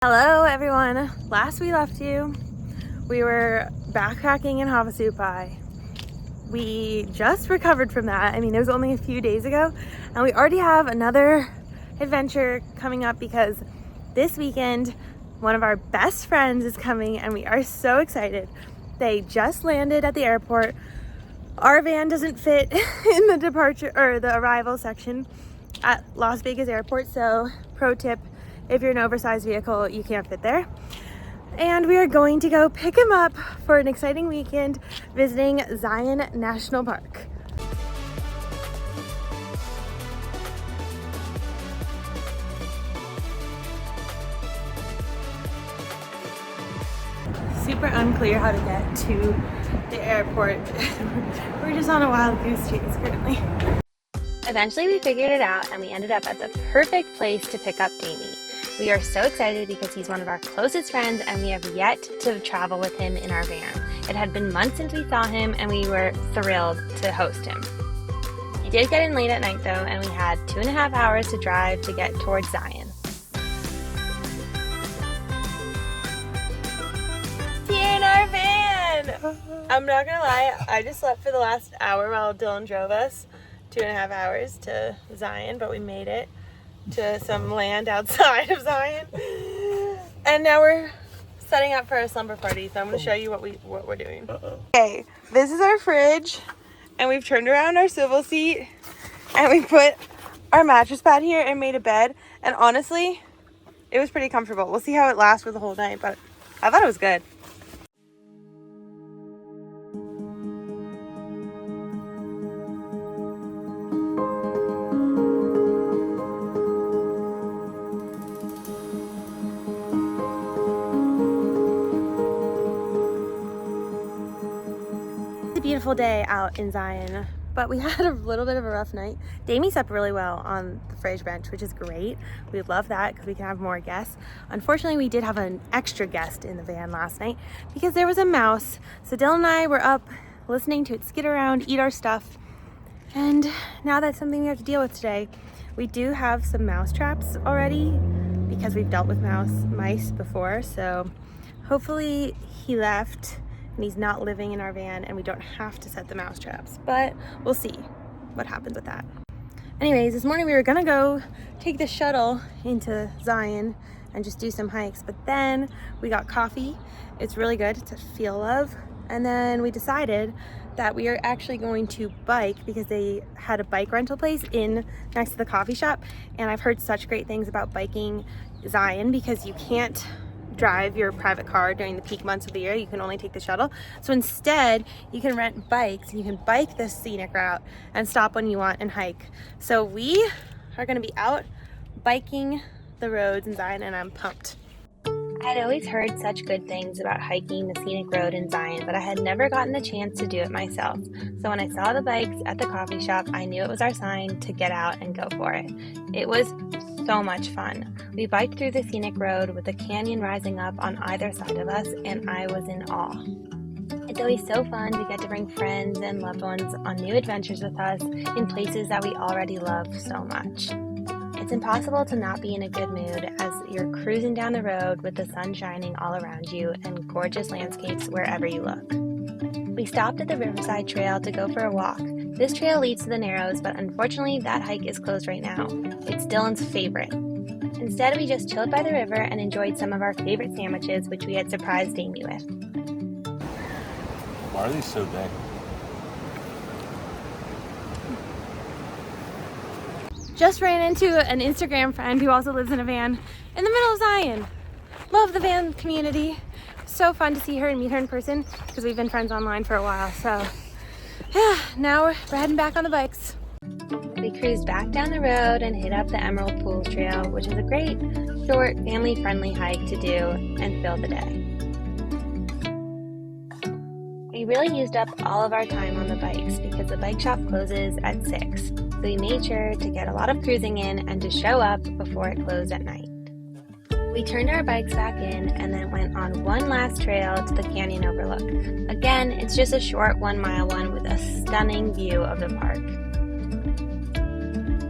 Hello everyone. Last we left you, we were backpacking in Havasupai. We just recovered from that. I mean, it was only a few days ago, and we already have another adventure coming up because this weekend, one of our best friends is coming and we are so excited. They just landed at the airport. Our van doesn't fit in the departure or the arrival section at Las Vegas airport, so pro tip, if you're an oversized vehicle, you can't fit there. And we are going to go pick him up for an exciting weekend visiting Zion National Park. Super unclear how to get to the airport. We're just on a wild goose chase currently. Eventually we figured it out and we ended up at the perfect place to pick up Damie. We are so excited because he's one of our closest friends and we have yet to travel with him in our van. It had been months since we saw him and we were thrilled to host him. He did get in late at night though, and we had 2.5 hours to drive to get towards Zion. Here in our van! I'm not gonna lie, I just slept for the last hour while Dylan drove us 2.5 hours to Zion, but we made it to some land outside of Zion. And now we're setting up for a slumber party, so I'm going to show you what we're doing. Okay, this is our fridge, and we've turned around our swivel seat, and we put our mattress pad here and made a bed, and honestly, it was pretty comfortable. We'll see how it lasts for the whole night, but I thought it was good. Beautiful day out in Zion, but we had a little bit of a rough night. Damie slept really well on the fridge bench, which is great. We love that because we can have more guests. Unfortunately, we did have an extra guest in the van last night because there was a mouse. So Dylan and I were up listening to it skid around, eat our stuff, and now that's something we have to deal with today. We do have some mouse traps already because we've dealt with mice before, so hopefully he left and he's not living in our van and we don't have to set the mouse traps, but we'll see what happens with that. Anyways, this morning we were gonna go take the shuttle into Zion and just do some hikes, but then we got coffee. It's really good, it's a feel of, and then we decided that we are actually going to bike because they had a bike rental place in next to the coffee shop, and I've heard such great things about biking Zion because you can't drive your private car during the peak months of the year. You can only take the shuttle. So instead, you can rent bikes and you can bike this scenic route and stop when you want and hike. So we are going to be out biking the roads in Zion, and I'm pumped. I had always heard such good things about hiking the scenic road in Zion, but I had never gotten the chance to do it myself. So when I saw the bikes at the coffee shop, I knew it was our sign to get out and go for it. It was so much fun. We biked through the scenic road with the canyon rising up on either side of us, and I was in awe. It's always so fun to get to bring friends and loved ones on new adventures with us in places that we already love so much. It's impossible to not be in a good mood as you're cruising down the road with the sun shining all around you and gorgeous landscapes wherever you look. We stopped at the Riverside Trail to go for a walk. This trail leads to the Narrows, but unfortunately that hike is closed right now. It's Dylan's favorite. Instead, we just chilled by the river and enjoyed some of our favorite sandwiches, which we had surprised Damie with. Why are these so big? Just ran into an Instagram friend who also lives in a van in the middle of Zion. Love the van community. So fun to see her and meet her in person because we've been friends online for a while. So yeah, now we're heading back on the bikes. We cruised back down the road and hit up the Emerald Pools Trail, which is a great, short, family-friendly hike to do and fill the day. We really used up all of our time on the bikes because the bike shop closes at 6. So we made sure to get a lot of cruising in and to show up before it closed at night. We turned our bikes back in and then went on one last trail to the canyon overlook. Again, it's just a short 1-mile one with a stunning view of the park.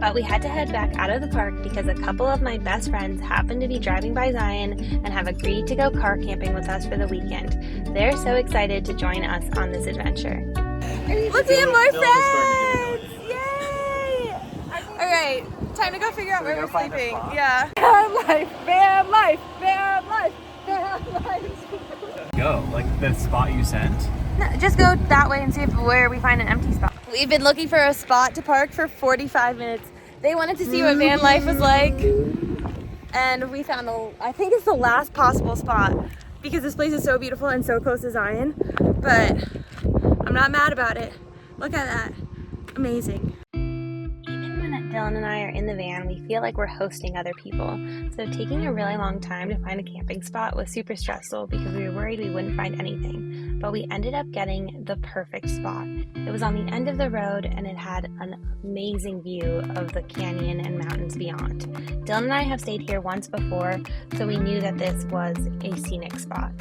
But we had to head back out of the park because a couple of my best friends happened to be driving by Zion and have agreed to go car camping with us for the weekend. They're so excited to join us on this adventure. Look, we have more friends! Yay! Alright, time to go figure out where we're sleeping. Yeah. Van life, van life, van life, van life. Go, like the spot you sent? No, just go that way and see where we find an empty spot. We've been looking for a spot to park for 45 minutes. They wanted to see what van life was like. And we found, I think it's the last possible spot because this place is so beautiful and so close to Zion. But I'm not mad about it. Look at that. Amazing. Even when Dylan and I are in the van, we feel like we're hosting other people. So taking a really long time to find a camping spot was super stressful because we were worried we wouldn't find anything. But we ended up getting the perfect spot. It was on the end of the road and it had an amazing view of the canyon and mountains beyond. Dylan and I have stayed here once before, so we knew that this was a scenic spot.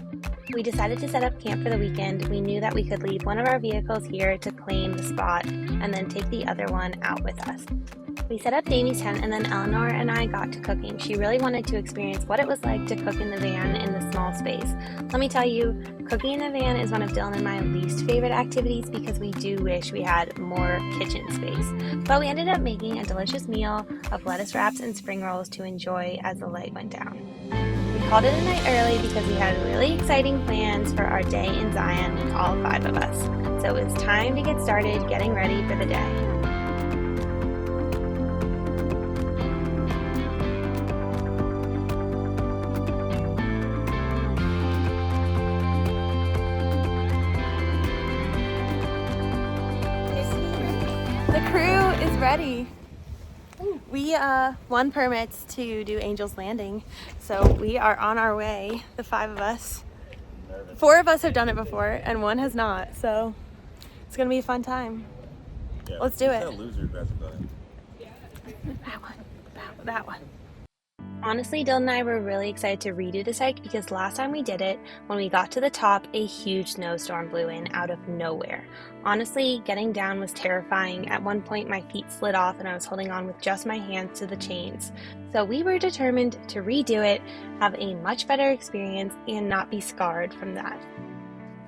We decided to set up camp for the weekend. We knew that we could leave one of our vehicles here to claim the spot and then take the other one out with us. We set up Damie's tent and then Eleanor and I got to cooking. She really wanted to experience what it was like to cook in the van in the small space. Let me tell you, cooking in the van is one of Dylan and my least favorite activities because we do wish we had more kitchen space. But we ended up making a delicious meal of lettuce wraps and spring rolls to enjoy as the light went down. We called it a night early because we had really exciting plans for our day in Zion, all 5 of us. So it was time to get started getting ready for the day. The crew is ready. We won permits to do Angel's Landing, so we are on our way, the 5 of us. 4 of us have done it before, and 1 has not, so it's gonna be a fun time. Yeah, let's do it. That loser who hasn't done That one, that one. Honestly, Dylan and I were really excited to redo this hike because last time we did it, when we got to the top, a huge snowstorm blew in out of nowhere. Honestly, getting down was terrifying. At one point, my feet slid off and I was holding on with just my hands to the chains. So we were determined to redo it, have a much better experience, and not be scarred from that.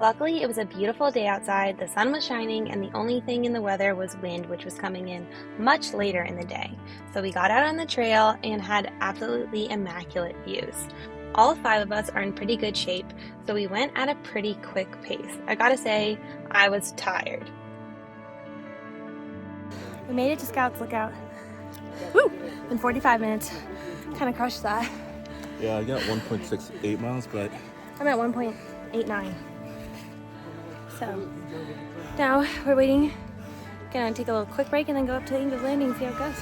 Luckily, it was a beautiful day outside, the sun was shining, and the only thing in the weather was wind, which was coming in much later in the day. So we got out on the trail and had absolutely immaculate views. All 5 of us are in pretty good shape, so we went at a pretty quick pace. I gotta say, I was tired. We made it to Scouts Lookout. Woo! In 45 minutes. Kind of crushed that. it. Yeah, I got 1.68 miles, but I'm at 1.89. So now we're waiting. Gonna take a little quick break and then go up to Angel's Landing and see how it goes.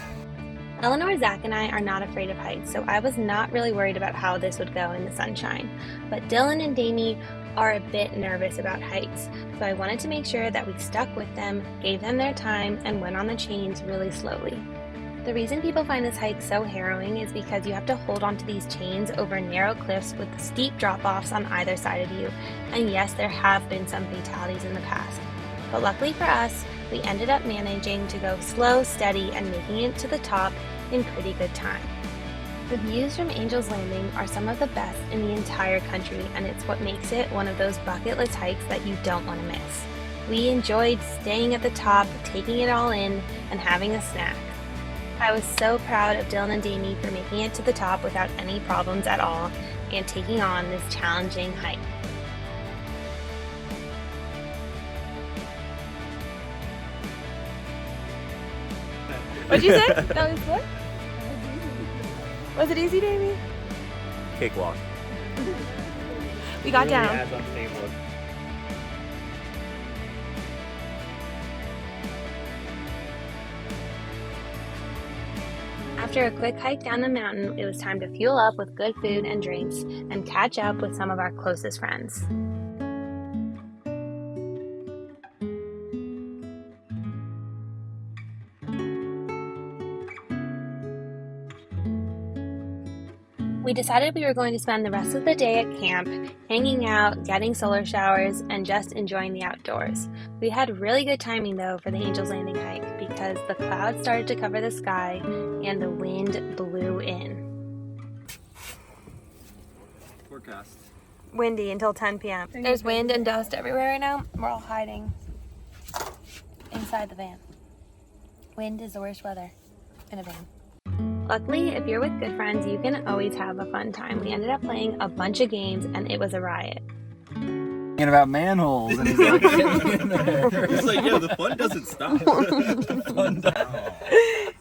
Eleanor, Zach, and I are not afraid of heights, so I was not really worried about how this would go in the sunshine. But Dylan and Damie are a bit nervous about heights, so I wanted to make sure that we stuck with them, gave them their time, and went on the chains really slowly. The reason people find this hike so harrowing is because you have to hold onto these chains over narrow cliffs with steep drop-offs on either side of you, and yes, there have been some fatalities in the past. But luckily for us, we ended up managing to go slow, steady, and making it to the top in pretty good time. The views from Angel's Landing are some of the best in the entire country, and it's what makes it one of those bucket list hikes that you don't want to miss. We enjoyed staying at the top, taking it all in, and having a snack. I was so proud of Dylan and Damie for making it to the top without any problems at all and taking on this challenging hike. What'd you say? That was what? Was it easy, Damie? cakewalk. We got down. After a quick hike down the mountain, it was time to fuel up with good food and drinks and catch up with some of our closest friends. We decided we were going to spend the rest of the day at camp, hanging out, getting solar showers, and just enjoying the outdoors. We had really good timing though for the Angel's Landing hike because the clouds started to cover the sky and the wind blew in. Forecast. Windy until 10 p.m. There's wind and dust everywhere right now. We're all hiding inside the van. Wind is the worst weather in a van. Luckily, if you're with good friends, you can always have a fun time. We ended up playing a bunch of games and it was a riot. Thinking about manholes and he's like, It's like, yeah, the fun doesn't stop.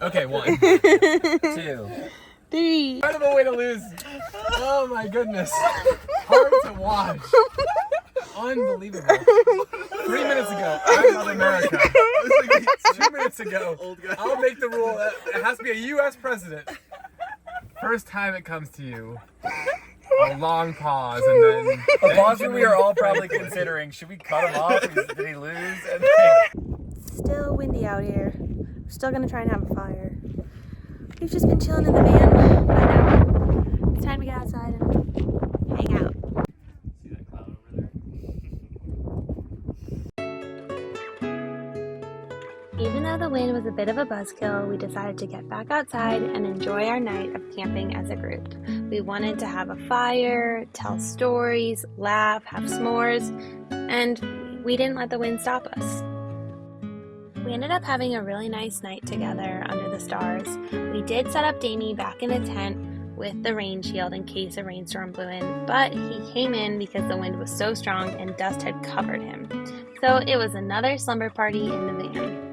okay, 1, 2, 3. incredible way to lose. Oh my goodness. Hard to watch. Unbelievable. 3 minutes ago, I love America. 2 minutes ago, I'll make the rule that it has to be a U.S. president. First time it comes to you, a long pause, and then a pause that we are all probably considering. Should we cut him off? Did he lose? And Still windy out here. We're still gonna try and have a fire. We've just been chilling in the van, but now it's time to get outside and hang out. see that cloud over there? Even though the wind was a bit of a buzzkill, we decided to get back outside and enjoy our night of camping as a group. We wanted to have a fire, tell stories, laugh, have s'mores, and we didn't let the wind stop us. We ended up having a really nice night together under the stars. We did set up Damie back in a tent with the rain shield in case a rainstorm blew in, but he came in because the wind was so strong and dust had covered him. So it was another slumber party in the van.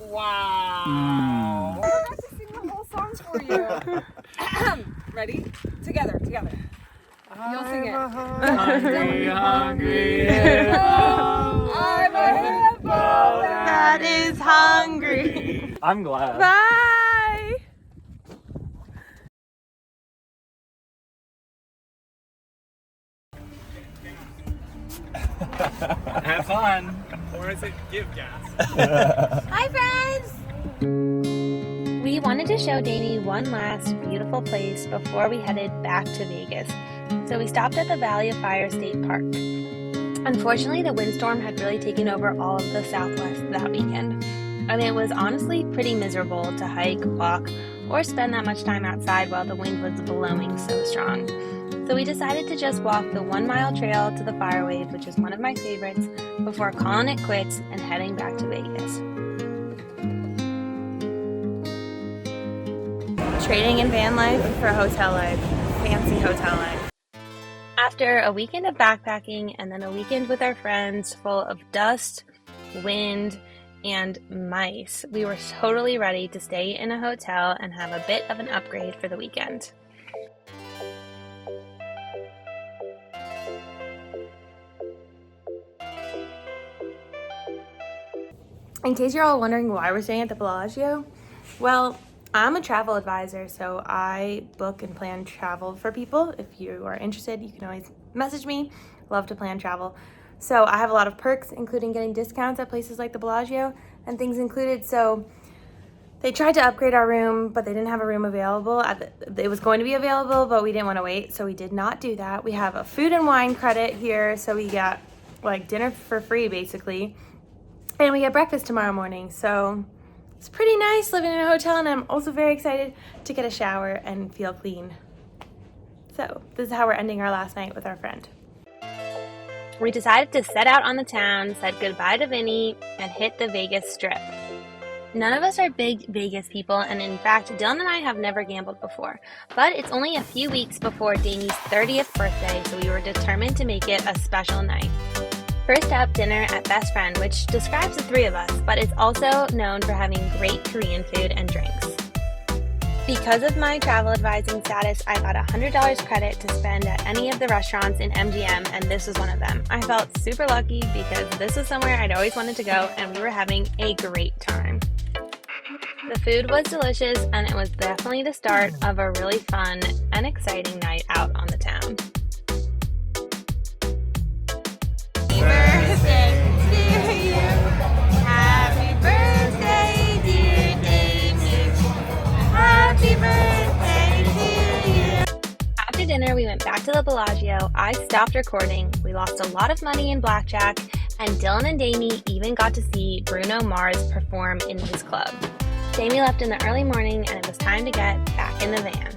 Wow. We're about to sing the whole song for you. Ready? Together. You'll sing it. Hungry, hungry. I'm a hippo That is hungry. I'm glad. Bye. Have fun. Or is it give gas? Hi, friends. We wanted to show Damie one last beautiful place before we headed back to Vegas, so we stopped at the Valley of Fire State Park. Unfortunately, the windstorm had really taken over all of the Southwest that weekend, and it was honestly pretty miserable to hike, walk, or spend that much time outside while the wind was blowing so strong. So we decided to just walk the 1 mile trail to the Fire Wave, which is one of my favorites, before calling it quits and heading back to Vegas. Trading in van life for hotel life. Fancy hotel life. After a weekend of backpacking and then a weekend with our friends full of dust, wind, and mice, we were totally ready to stay in a hotel and have a bit of an upgrade for the weekend. In case you're all wondering why we're staying at the Bellagio, well, I'm a travel advisor, so I book and plan travel for people. If you are interested, you can always message me. Love to plan travel. So I have a lot of perks, including getting discounts at places like the Bellagio and things included. So they tried to upgrade our room, but they didn't have a room available. It was going to be available, but we didn't want to wait, so we did not do that. We have a food and wine credit here, so we got like dinner for free, basically. And we get breakfast tomorrow morning, so it's pretty nice living in a hotel, and I'm also very excited to get a shower and feel clean. So this is how we're ending our last night with our friend. We decided to set out on the town, said goodbye to Vinny, and hit the Vegas Strip. None of us are big Vegas people, and in fact, Dylan and I have never gambled before. But it's only a few weeks before Damie's 30th birthday, so we were determined to make it a special night. First up, dinner at Best Friend, which describes the three of us, but is also known for having great Korean food and drinks. Because of my travel advising status, I got $100 credit to spend at any of the restaurants in MGM, and this was one of them. I felt super lucky because this was somewhere I'd always wanted to go, and we were having a great time. The food was delicious, and it was definitely the start of a really fun and exciting night out on the town. Happy birthday, dear Damien. Happy birthday to you. After dinner, we went back to the Bellagio. I stopped recording. We lost a lot of money in blackjack, and Dylan and Damie even got to see Bruno Mars perform in his club. Damie left in the early morning, and it was time to get back in the van.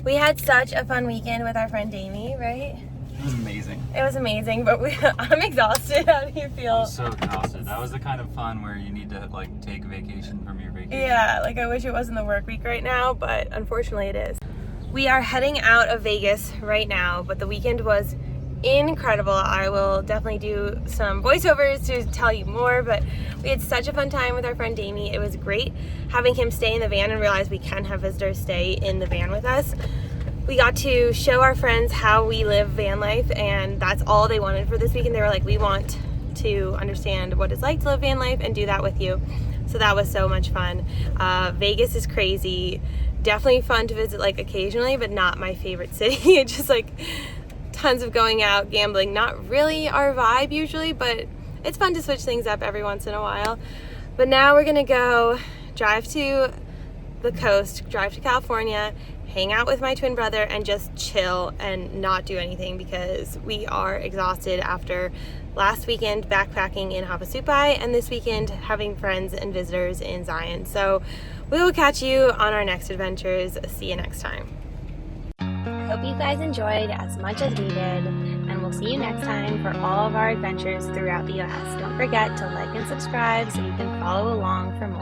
We had such a fun weekend with our friend Damie, right? It was amazing. It was amazing, but I'm exhausted. How do you feel? I'm so exhausted. That was the kind of fun where you need to like take vacation from your vacation. Yeah, like I wish it wasn't the work week right now, but unfortunately it is. We are heading out of Vegas right now, but the weekend was incredible. I will definitely do some voiceovers to tell you more, but we had such a fun time with our friend Damie. It was great having him stay in the van and realize we can have visitors stay in the van with us. We got to show our friends how we live van life, and that's all they wanted for this weekend. They were like, we want to understand what it's like to live van life and do that with you. So that was so much fun. Vegas is crazy. Definitely fun to visit like occasionally, but not my favorite city. It's just like tons of going out, gambling. Not really our vibe usually, but it's fun to switch things up every once in a while. But now we're gonna go drive to the coast, drive to California, hang out with my twin brother, and just chill and not do anything because we are exhausted after last weekend backpacking in Havasupai and this weekend having friends and visitors in Zion. So we will catch you on our next adventures. See you next time. Hope you guys enjoyed as much as we did, and we'll see you next time for all of our adventures throughout the US. Don't forget to like and subscribe so you can follow along for more.